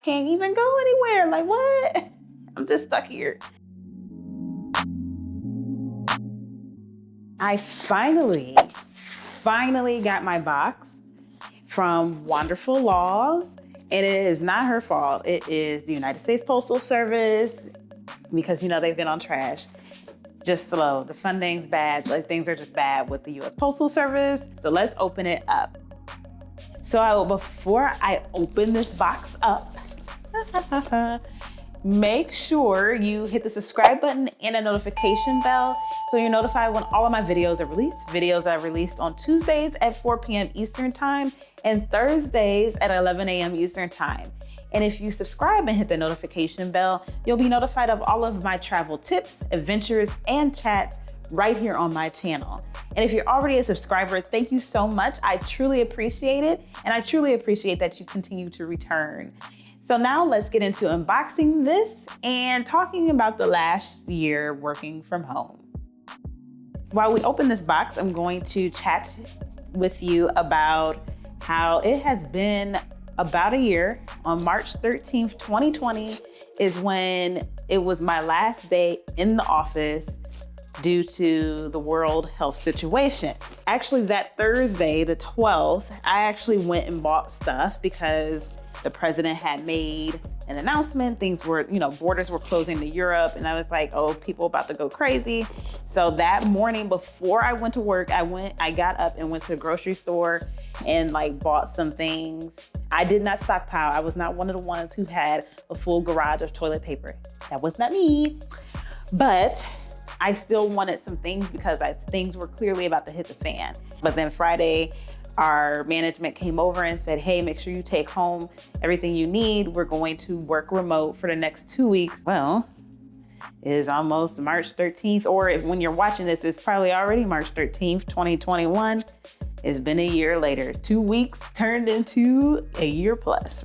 can't even go anywhere. Like, what? I'm just stuck here. I finally got my box from Wanderful LAWS. And it is not her fault. It is the United States Postal Service, because, you know, they've been on trash. Just slow. The funding's bad. Like, things are just bad with the US Postal Service. So let's open it up. So before I open this box up, make sure you hit the subscribe button and a notification bell so you're notified when all of my videos are released. Videos are released on Tuesdays at 4 p.m. Eastern Time and Thursdays at 11 a.m. Eastern Time. And if you subscribe and hit the notification bell, you'll be notified of all of my travel tips, adventures, and chats right here on my channel. And if you're already a subscriber, thank you so much. I truly appreciate it. And I truly appreciate that you continue to return. So now let's get into unboxing this and talking about the last year working from home. While we open this box, I'm going to chat with you about how it has been about a year. On March 13th, 2020 is when it was my last day in the office due to the world health situation. Actually, that Thursday, the 12th, I actually went and bought stuff because the president had made an announcement. Things were, you know, borders were closing to Europe. And I was like, oh, people about to go crazy. So that morning before I went to work, I got up and went to the grocery store and like bought some things. I did not stockpile. I was not one of the ones who had a full garage of toilet paper. That was not me. But I still wanted some things because things were clearly about to hit the fan. But then Friday, our management came over and said, hey, make sure you take home everything you need. We're going to work remote for the next 2 weeks. Well, it is almost March 13th, or when you're watching this, it's probably already March 13th, 2021. It's been a year later. 2 weeks turned into a year plus.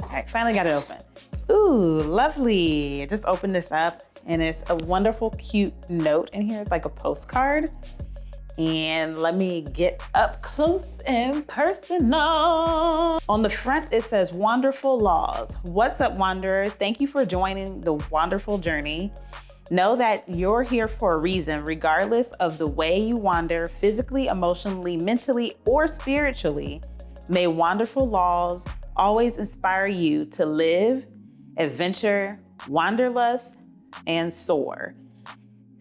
All right, finally got it open. Ooh, lovely. I just opened this up. And there's a wonderful, cute note in here. It's like a postcard. And let me get up close and personal. On the front, it says Wanderful LAWS. What's up, Wanderer? Thank you for joining the wonderful journey. Know that you're here for a reason, regardless of the way you wander, physically, emotionally, mentally, or spiritually. May Wanderful LAWS always inspire you to live, adventure, wanderlust, and soar.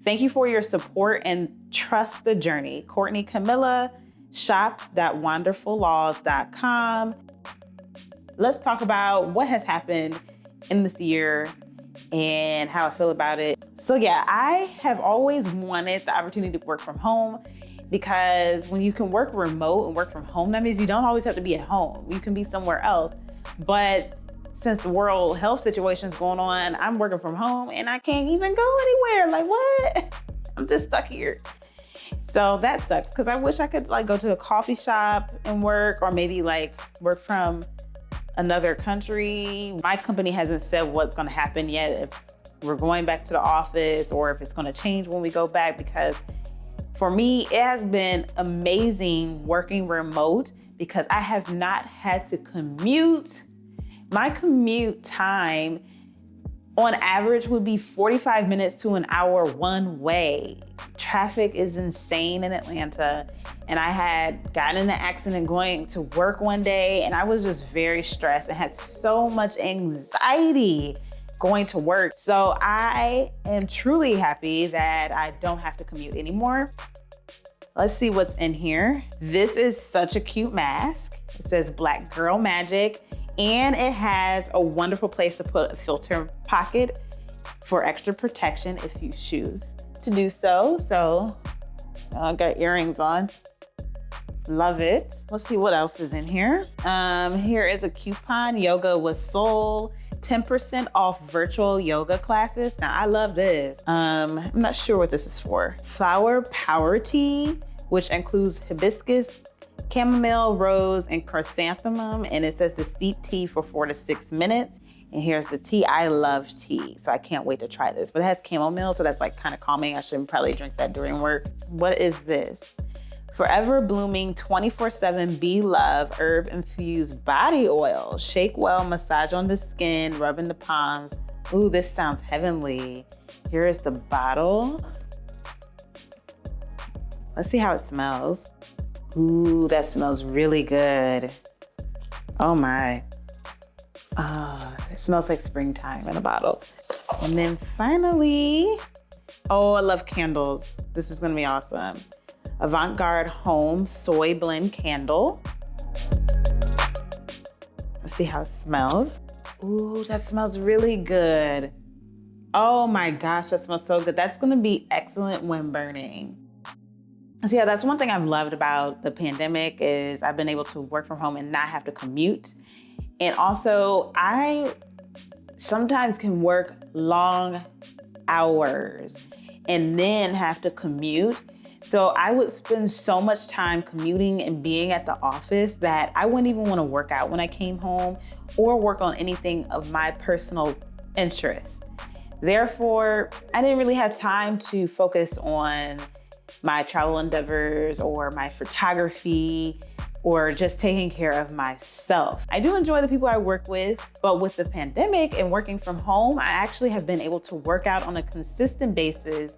Thank you for your support and trust the journey. Courtney Camilla, shop.wanderfullaws.com. Let's talk about what has happened in this year and how I feel about it. So yeah, I have always wanted the opportunity to work from home, because when you can work remote and work from home, that means you don't always have to be at home. You can be somewhere else. But since the world health situation is going on, I'm working from home and I can't even go anywhere. Like, what? I'm just stuck here. So that sucks, because I wish I could like go to a coffee shop and work, or maybe like work from another country. My company hasn't said what's going to happen yet, if we're going back to the office or if it's going to change when we go back, because for me, it has been amazing working remote because I have not had to commute. My commute time on average would be 45 minutes to an hour one way. Traffic is insane in Atlanta. And I had gotten in an accident going to work one day, and I was just very stressed and had so much anxiety going to work. So I am truly happy that I don't have to commute anymore. Let's see what's in here. This is such a cute mask. It says Black Girl Magic. And it has a wonderful place to put a filter pocket for extra protection if you choose to do so. So I got earrings on. Love it. Let's see what else is in here. Here is a coupon, Yoga with Soul, 10% off virtual yoga classes. Now I love this. I'm not sure what this is for. Flower Power Tea, which includes hibiscus, chamomile, rose, and chrysanthemum. And it says to steep tea for 4 to 6 minutes. And here's the tea. I love tea, so I can't wait to try this. But it has chamomile, so that's like kind of calming. I should probably drink that during work. What is this? Forever Blooming 24/7 Be Love Herb Infused Body Oil. Shake well, massage on the skin, rub in the palms. Ooh, this sounds heavenly. Here is the bottle. Let's see how it smells. Ooh, that smells really good. Oh my. It smells like springtime in a bottle. And then finally, oh, I love candles. This is gonna be awesome. Avant-Garde Home Soy Blend Candle. Let's see how it smells. Ooh, that smells really good. Oh my gosh, that smells so good. That's gonna be excellent when burning. So yeah, that's one thing I've loved about the pandemic is I've been able to work from home and not have to commute. And also, I sometimes can work long hours and then have to commute. So I would spend so much time commuting and being at the office that I wouldn't even want to work out when I came home or work on anything of my personal interest. Therefore, I didn't really have time to focus on my travel endeavors or my photography or just taking care of myself. I do enjoy the people I work with, but with the pandemic and working from home, I actually have been able to work out on a consistent basis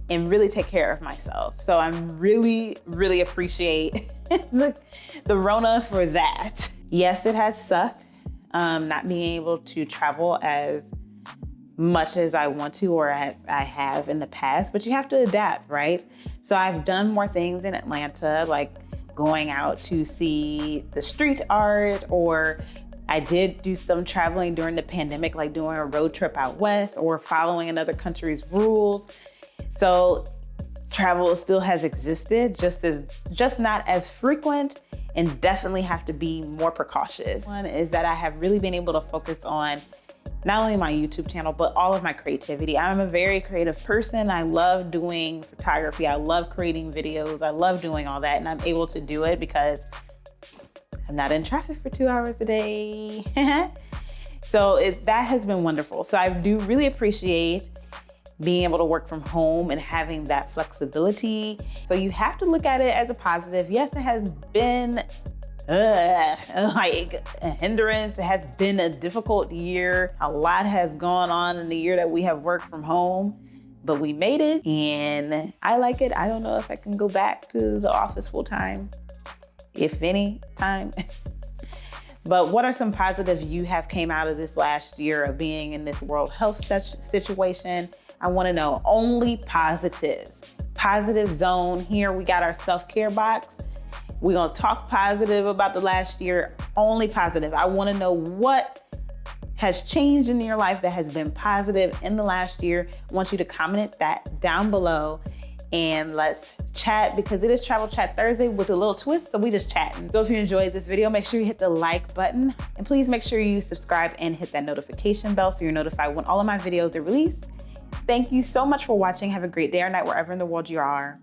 and really take care of myself. So I'm really appreciate the Rona for that. Yes, it has sucked not being able to travel as much as I want to or as I have in the past, but you have to adapt, right? So I've done more things in Atlanta, like going out to see the street art, or I did do some traveling during the pandemic, like doing a road trip out west or following another country's rules. So travel still has existed, just not as frequent, and definitely have to be more precautious. One is that I have really been able to focus on not only my YouTube channel, but all of my creativity. I'm a very creative person. I love doing photography. I love creating videos. I love doing all that. And I'm able to do it because I'm not in traffic for 2 hours a day. So that has been wonderful. So I do really appreciate being able to work from home and having that flexibility. So you have to look at it as a positive. Yes, it has been like a hindrance. It has been a difficult year. A lot has gone on in the year that we have worked from home, but we made it and I like it. I don't know if I can go back to the office full time, if any time. But what are some positives you have came out of this last year of being in this world health situation? I want to know only positive. Positive zone. Here we got our self-care box. We're going to talk positive about the last year, only positive. I want to know what has changed in your life that has been positive in the last year. I want you to comment that down below and let's chat, because it is Travel Chat Thursday with a little twist, so we just chatting. So if you enjoyed this video, make sure you hit the like button and please make sure you subscribe and hit that notification bell so you're notified when all of my videos are released. Thank you so much for watching. Have a great day or night wherever in the world you are.